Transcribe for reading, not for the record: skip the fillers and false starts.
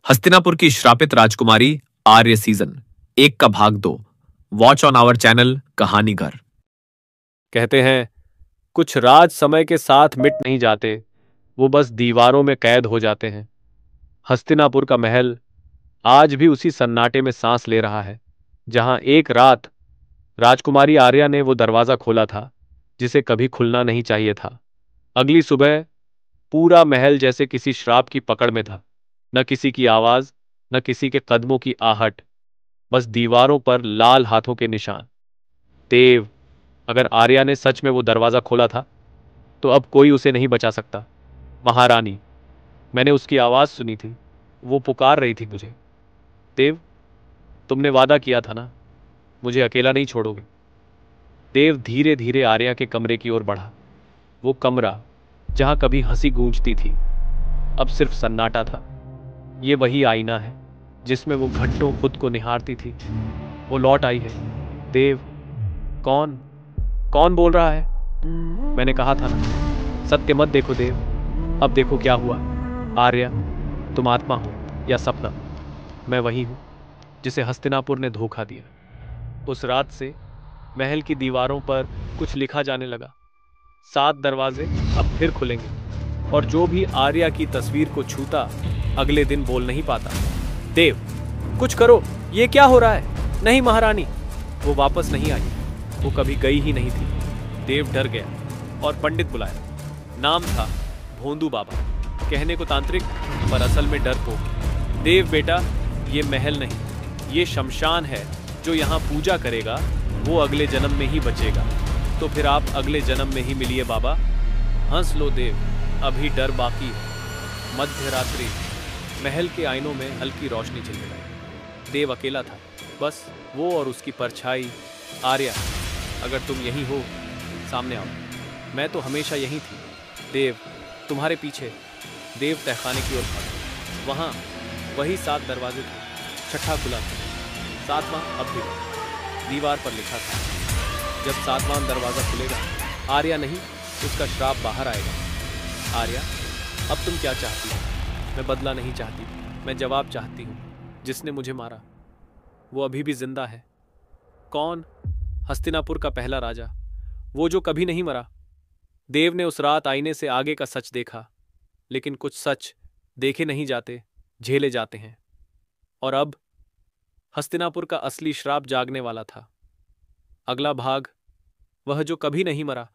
हस्तिनापुर की श्रापित राजकुमारी आर्य सीजन 1 का भाग 2। वॉच ऑन आवर चैनल कहानी घर। कहते हैं कुछ राज समय के साथ मिट नहीं जाते, वो बस दीवारों में कैद हो जाते हैं। हस्तिनापुर का महल आज भी उसी सन्नाटे में सांस ले रहा है जहां एक रात राजकुमारी आर्या ने वो दरवाजा खोला था जिसे कभी खुलना नहीं चाहिए था। अगली सुबह पूरा महल जैसे किसी श्राप की पकड़ में था। न किसी की आवाज, न किसी के कदमों की आहट, बस दीवारों पर लाल हाथों के निशान। देव, अगर आर्या ने सच में वो दरवाजा खोला था तो अब कोई उसे नहीं बचा सकता। महारानी, मैंने उसकी आवाज सुनी थी, वो पुकार रही थी मुझे। देव, तुमने वादा किया था ना, मुझे अकेला नहीं छोड़ोगे। देव धीरे धीरे आर्या के कमरे की ओर बढ़ा। वो कमरा जहां कभी हंसी गूंजती थी अब सिर्फ सन्नाटा था। ये वही आईना है जिसमें वो घंटों खुद को निहारती थी। वो लौट आई है। देव, कौन कौन बोल रहा है? मैंने कहा था ना, सत्य मत देखो देव। अब देखो क्या हुआ। आर्या, तुम आत्मा हो या सपना, मैं वही हूं जिसे हस्तिनापुर ने धोखा दिया। उस रात से महल की दीवारों पर कुछ लिखा जाने लगा। 7 दरवाजे अब फिर खुलेंगे और जो भी आर्या की तस्वीर को छूता अगले दिन बोल नहीं पाता। देव, कुछ करो, ये क्या हो रहा है? नहीं महारानी, वो वापस नहीं आई, वो कभी गई ही नहीं थी। देव डर गया और पंडित बुलाया। नाम था भोंदू बाबा। कहने को तांत्रिक, पर असल में डरपोक। देव बेटा, ये महल नहीं, ये शमशान है। जो यहाँ पूजा करेगा वो अगले जन्म में ही बचेगा। तो फिर आप अगले जन्म में ही मिलिए बाबा। हंस लो देव, अभी डर बाकी है। मध्य रात्रि, महल के आईनों में हल्की रोशनी झिलमिलाई। देव अकेला था, बस वो और उसकी परछाई। आर्या, अगर तुम यहीं हो, सामने आओ। मैं तो हमेशा यहीं थी देव, तुम्हारे पीछे। देव तहखाने की ओर भागा। वहाँ वही 7 दरवाजे थे। छठा खुला था, 7वां अब भी बंद। दीवार पर लिखा था, जब 7वां दरवाजा खुलेगा, आर्या नहीं, उसका श्राप बाहर आएगा। आर्या, अब तुम क्या चाहती हो? मैं बदला नहीं चाहती, मैं जवाब चाहती हूँ। जिसने मुझे मारा वो अभी भी जिंदा है। कौन? हस्तिनापुर का पहला राजा, वो जो कभी नहीं मरा। देव ने उस रात आईने से आगे का सच देखा, लेकिन कुछ सच देखे नहीं जाते, झेले जाते हैं। और अब हस्तिनापुर का असली श्राप जागने वाला था। अगला भाग, वह जो कभी नहीं मरा।